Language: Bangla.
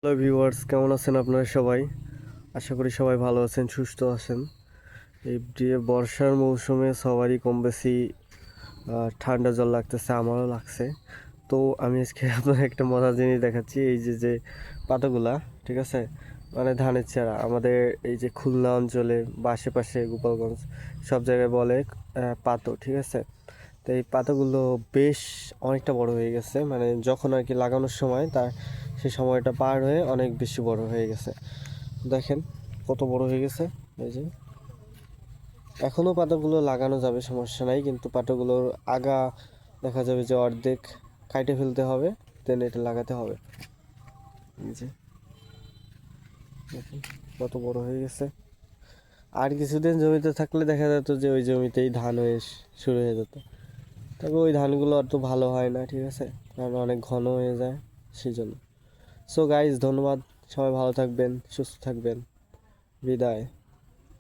হ্যালো ভিউয়ার্স, কেমন আছেন আপনারা সবাই? আশা করি সবাই ভালো আছেন, সুস্থ আছেন। এই বর্ষার মৌসুমে সবারই কম বেশি ঠান্ডা জল লাগতেছে, আমারও লাগছে। তো আমি আজকে আপনার একটা মজার জিনিস দেখাচ্ছি। এই যে যে পাতাগুলা, ঠিক আছে, মানে ধানের চারা আমাদের এই যে খুলনা অঞ্চলে বা আশেপাশে গোপালগঞ্জ সব জায়গায় বলে পাতো, ঠিক আছে। তো এই পাতাগুলো বেশ অনেকটা বড় হয়ে গেছে, মানে যখন আর কি লাগানোর সময় তার সেই সময়টা পার হয়ে অনেক বেশি বড় হয়ে গেছে। দেখেন কত বড় হয়ে গেছে। এই যে এখনও পাতাগুলো লাগানো যাবে, সমস্যা নাই, কিন্তু পাতাগুলোর আগা দেখা যাবে যে অর্ধেক কাটে ফেলতে হবে, দেন এটা লাগাতে হবে। এই যে দেখেন কত বড় হয়ে গেছে। আর কিছুদিন জমিতে থাকলে দেখা যেত যে ওই জমিতেই ধান হয়ে শুরু হয়ে যেত। তবে ওই ধানগুলো অত ভালো হয় না, ঠিক আছে, কারণ অনেক ঘন হয়ে যায় সেই জন্য। সো গাইজ, ধন্যবাদ, সবাই ভালো থাকবেন, সুস্থ থাকবেন, বিদায়।